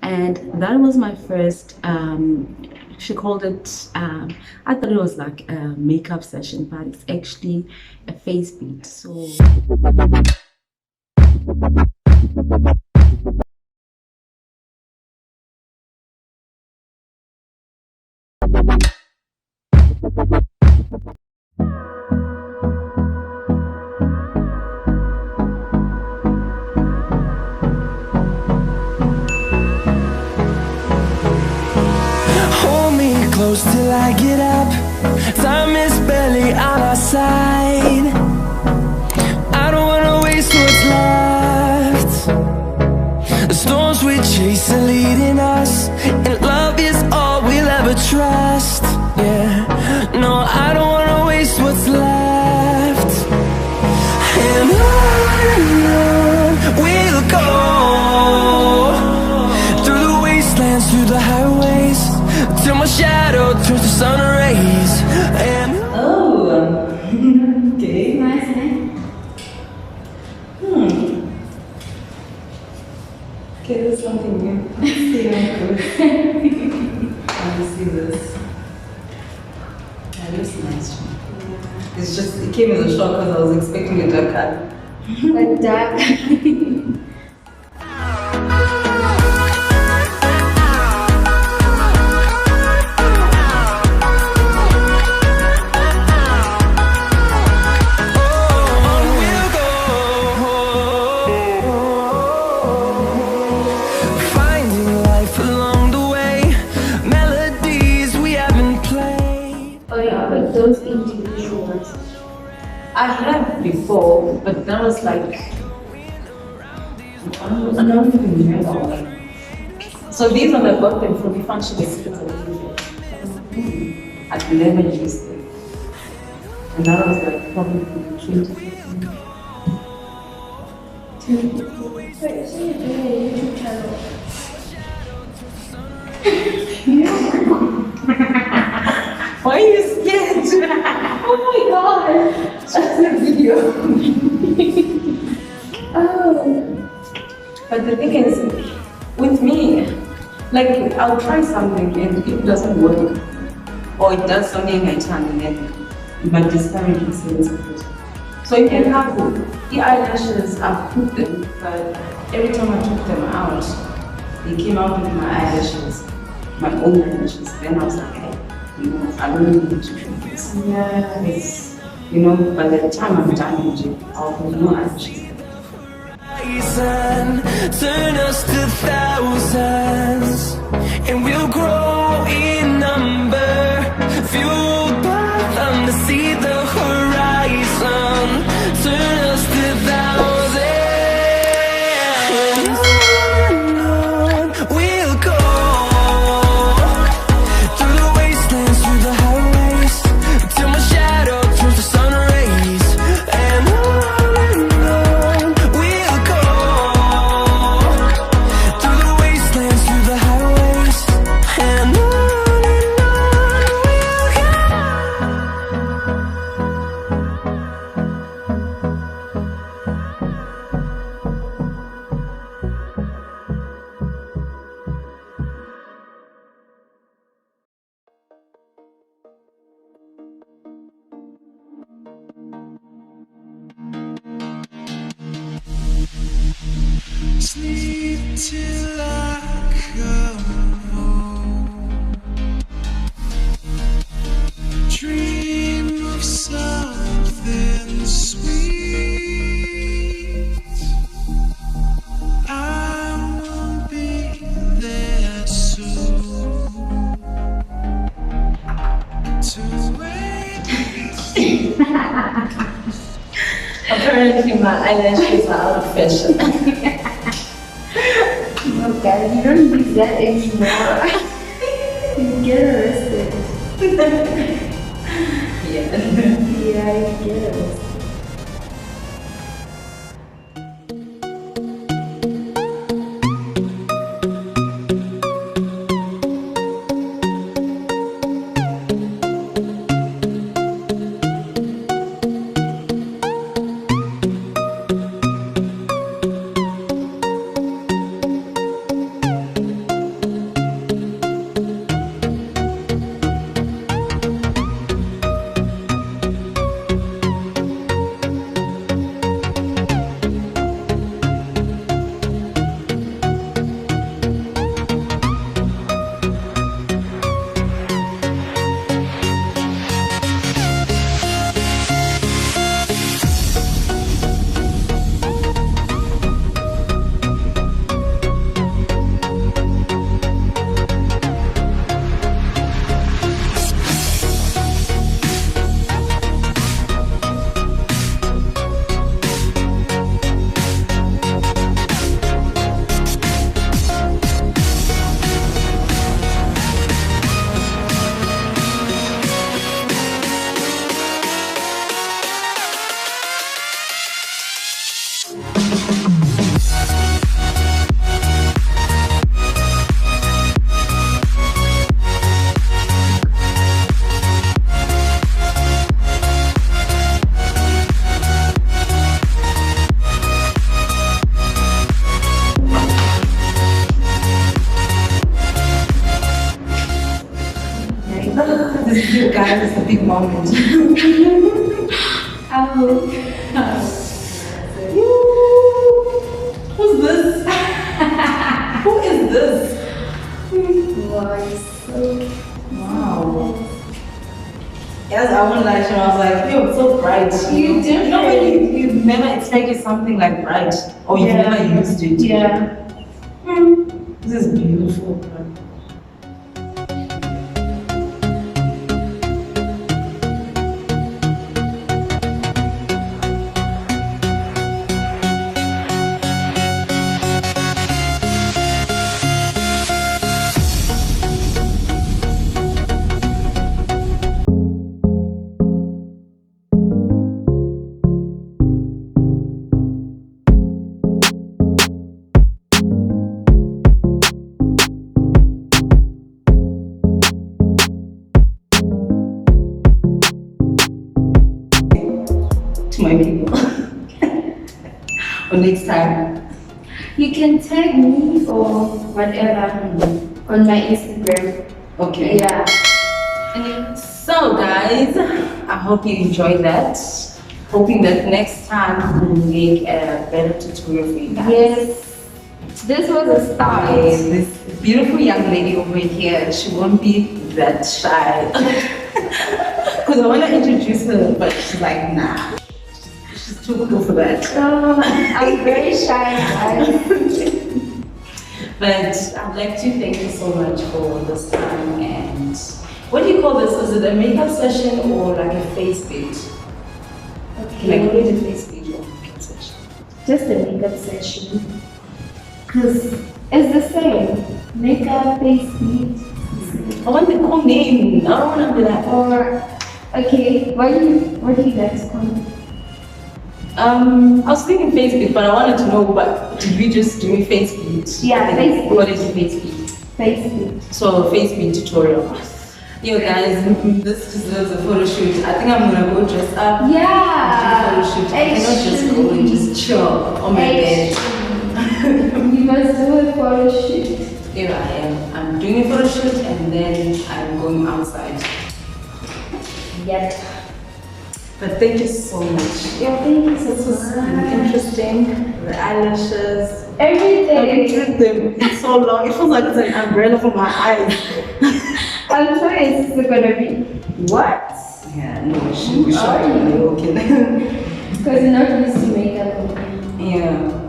and that was my first. She called it. I thought it was like a makeup session, but it's actually a face beat. So. Hold me close till I get up. Time is barely on our side. I don't wanna waste what's left. The storms we chase are leading us, and love is all we'll ever trust. Yeah, no, I don't wanna waste what's left. And on we'll go, through the wastelands, through the highways, till my shadow turns to sun rays. And Oh, okay. Nice name. Okay, there's something new. See how it goes. Let me see this. That looks nice. It's just, it came as a shock because I was expecting a dark color. Like dark. Oh yeah, but those individual ones. I have before, but that was like, I don't even remember. So these ones I got them from the function hospital. I've never used them. And that was like probably 2015. Wait, so you're doing a YouTube channel? Why are you scared? Oh my god! That's a video. Oh. But the thing is, with me, like I'll try something and if it doesn't work, or it does something in my tongue and then it might discourage the sales of it. So you can have the eyelashes, I've put them, but every time I took them out, they came out with my eyelashes, my own eyelashes. Then I was like, hey, you know, I don't really need to do this. Yeah. It's, you know, by the time I'm done with it, I'll put no eyelashes. Turn us to thousands, and we'll grow in number, fueled by them to see the horizon. Turn us to thousands, and on we'll go, through the wastelands, through the highways, till my shadow turns to sun rays. And on we'll go, through the wastelands, through the highways, and on sleep till I come home. Dream of something sweet. I will be there soon to wait. Apparently my eyelashes are out of fashion. No guys, you don't use that anymore. You get arrested. Yeah. Yeah, you get arrested. guys, it's a big moment. Who's this? Who is this? Wow. Yes, I won't lie to you. I was like, yo, it's so bright. You do. You know when you've never expected something like bright, or you've never used it. Yeah. This is beautiful. To my people. Or next time. You can tag me or whatever on my Instagram. Okay. Yeah. So guys, I hope you enjoyed that. Hoping that next time we'll make a better tutorial for you guys. Yes. This was a start. This beautiful young lady over here, she won't be that shy. Because I want to introduce her, but she's like, nah. She's too cool for that. I'm very shy, guys. But I'd like to thank you so much for this time. And what do you call this? Is it a makeup session or like a face beat? Okay. Like, what is a face beat or makeup session? Just a makeup session. Because it's the same. Makeup, face beat. I want the cool name. I don't remember that. Or, okay, what do you guys call it? I was thinking Facebeat, but I wanted to know what did we just do Facebeat? Yeah, Facebeat. What is Facebeat? Face beat. So Facebeat tutorial. Yo guys, this just was a photo shoot. I think I'm gonna go dress up. Yeah. Do photo shoot. I cannot just go and just chill on my bed. You must do a photo shoot. Here I am. I'm doing a photo shoot and then I'm going outside. Yep. But thank you so much. Yeah, thank you so This was much. interesting. The eyelashes. Everything. It's so long. It feels like it's an umbrella for my eyes. I'm sure it's gonna be what? Yeah, no, we should be okay. Because you're not used to makeup. Yeah.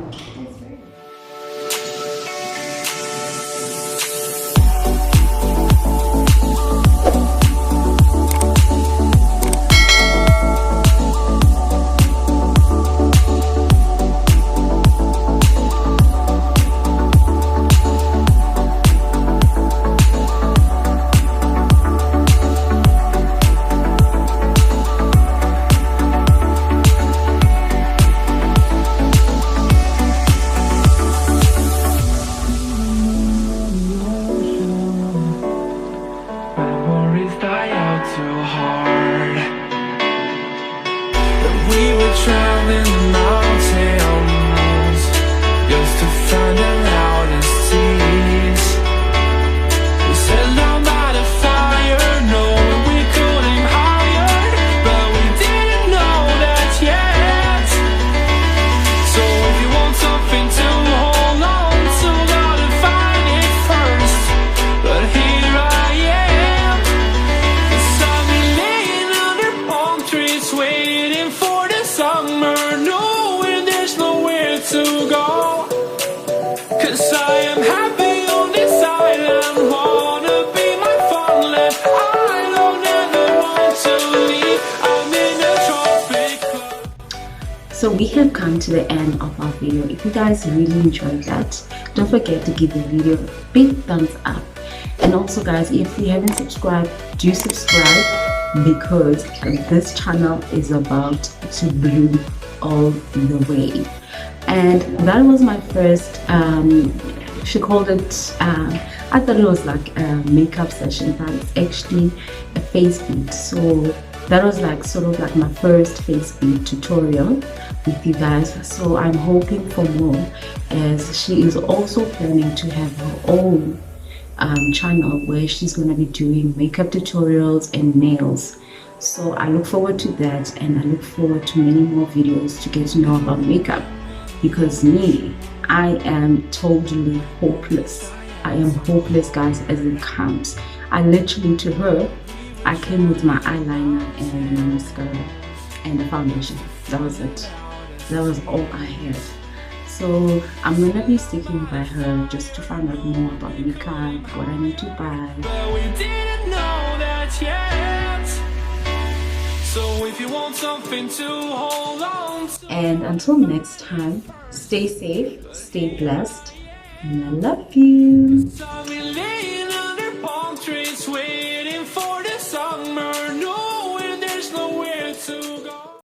So we have come to the end of our video. If you guys really enjoyed that, don't forget to give the video a big thumbs up. And also guys, if you haven't subscribed, do subscribe, because this channel is about to bloom all the way. And that was my first, she called it, I thought it was like a makeup session, but it's actually a face beat. So that was like sort of like my first face beat tutorial with you guys. So I'm hoping for more, as she is also planning to have her own channel where she's going to be doing makeup tutorials and nails. So I look forward to that, and I look forward to many more videos to get to know about makeup, because me, I am totally hopeless. I am hopeless, guys, as it comes. I literally, to her, I came with my eyeliner and my mascara and the foundation. That was it. That was all I had. So I'm gonna be sticking by her just to find out more about makeup, what I need to buy. But we didn't know that yet. So if you want something to hold on to. And until next time, stay safe, stay blessed, and I love you.